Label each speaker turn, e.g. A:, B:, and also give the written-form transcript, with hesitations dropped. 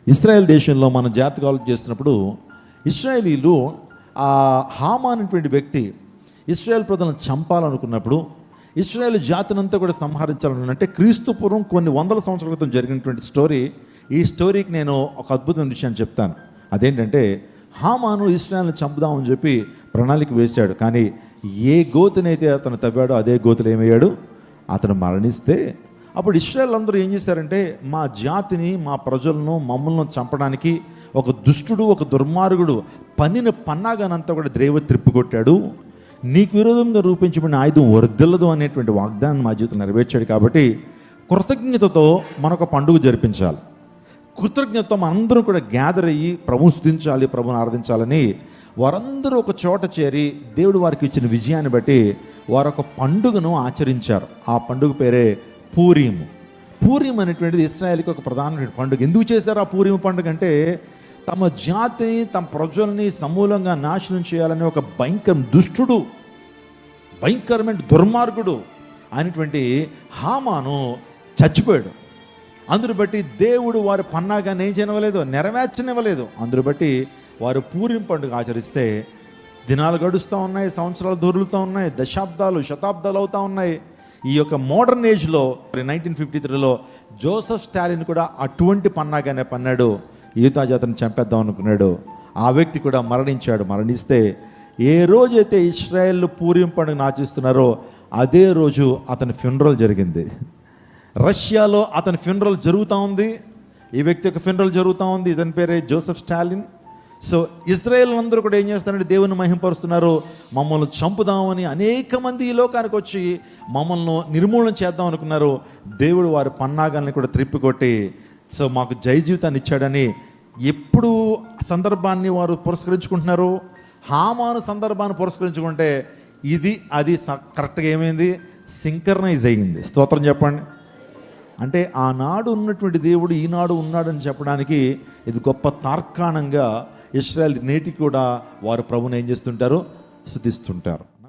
A: ఇశ్రాయేల్ దేశంలో మన జాతకాలు చేస్తున్నప్పుడు ఇశ్రాయేలీలు ఆ హామా అనేటువంటి వ్యక్తి ఇశ్రాయేల్ ప్రజలను చంపాలనుకున్నప్పుడు ఇశ్రాయేల్ జాతినంతా కూడా సంహరించాలనుకుంటే క్రీస్తు పూర్వం కొన్ని వందల సంవత్సరాల క్రితం జరిగినటువంటి స్టోరీ. ఈ స్టోరీకి నేను ఒక అద్భుతమైన విషయాన్ని చెప్తాను. అదేంటంటే హామాను ఇశ్రాయేల్ని చంపుదామని చెప్పి ప్రణాళిక వేశాడు. కానీ ఏ గోతునైతే అతను తవ్వాడో అదే గోతులు ఏమయ్యాడు, అతను మరణిస్తే అప్పుడు ఇశ్రాయేల్ అందరూ ఏం చేశారంటే మా జాతిని, మా ప్రజలను, మమ్మల్ని చంపడానికి ఒక దుష్టుడు, ఒక దుర్మార్గుడు పన్నిన పన్నాగానంతా కూడా ద్రేవ త్రిప్పికొట్టాడు, నీకు విరోధంగా రూపించబడిన ఆయుధం వర్ధిల్లదు అనేటువంటి వాగ్దానం మా జీవితం నెరవేర్చాడు. కాబట్టి కృతజ్ఞతతో మనొక పండుగ జరిపించాలి. కృతజ్ఞతతో మనందరం కూడా గ్యాదర్ అయ్యి ప్రభువు స్తుతించాలి, ప్రభువుని ఆరాధించాలని వారందరూ ఒక చోట చేరి దేవుడు వారికి ఇచ్చిన విజయాన్ని బట్టి వారు ఒక పండుగను ఆచరించారు. ఆ పండుగ పేరే పూరీము. పూరీం అనేటువంటిది ఇశ్రాయేలుకి ఒక ప్రధానమైన పండుగ. ఎందుకు చేశారు ఆ పూరీము పండుగ అంటే తమ జాతిని, తమ ప్రజల్ని సమూలంగా నాశనం చేయాలని ఒక దుష్టుడు, భయంకరమైన దుర్మార్గుడు అయినటువంటి హామాను చచ్చిపోయాడు. అందును బట్టి దేవుడు వారి పన్నాగాన్ని ఏం చేయనివ్వలేదు, నెరవేర్చనివ్వలేదు. అందును బట్టి వారు పూరీం పండుగ ఆచరిస్తే దినాలు గడుస్తూ ఉన్నాయి, సంవత్సరాలు దొరుకుతూ ఉన్నాయి, దశాబ్దాలు, శతాబ్దాలు అవుతూ ఉన్నాయి. ఈ యొక్క మోడర్న్ ఏజ్లో 1953లో జోసెఫ్ స్టాలిన్ కూడా అటువంటి పన్నాగానే పన్నాడు. యూదా జాతిని చంపేద్దాం అనుకున్నాడు. ఆ వ్యక్తి కూడా మరణించాడు. మరణిస్తే ఏ రోజైతే ఇశ్రాయేల్ పూరీం పండుగను ఆచరిస్తున్నారో అదే రోజు అతని ఫ్యూనరల్ జరిగింది. రష్యాలో అతని ఫ్యూనరల్ జరుగుతూ ఉంది. ఈ వ్యక్తి యొక్క ఫ్యూనరల్ జరుగుతూ ఉంది. ఇతని పేరే జోసెఫ్ స్టాలిన్. సో ఇజ్రాయేల్ అందరూ కూడా ఏం చేస్తారంటే దేవుని మహింపరుస్తున్నారు. మమ్మల్ని చంపుదామని అనేక మంది ఈ లోకానికి వచ్చి మమ్మల్ని నిర్మూలన చేద్దాం అనుకున్నారు. దేవుడు వారి పన్నాగాల్ని కూడా త్రిప్పికొట్టి సో మాకు జయ జీవితాన్ని ఇచ్చాడని ఎప్పుడు సందర్భాన్ని వారు పురస్కరించుకుంటున్నారు. హామాను సందర్భాన్ని పురస్కరించుకుంటే ఇది అది కరెక్ట్గా ఏమైంది, సింక్రనైజ్ అయ్యింది. స్తోత్రం చెప్పండి. అంటే ఆనాడు ఉన్నటువంటి దేవుడు ఈనాడు ఉన్నాడని చెప్పడానికి ఇది గొప్ప తార్కాణంగా ఇశ్రాయేల్ నేటికి కూడా వారు ప్రభువుని ఏం చేస్తుంటారు, స్తుతిస్తుంటారు.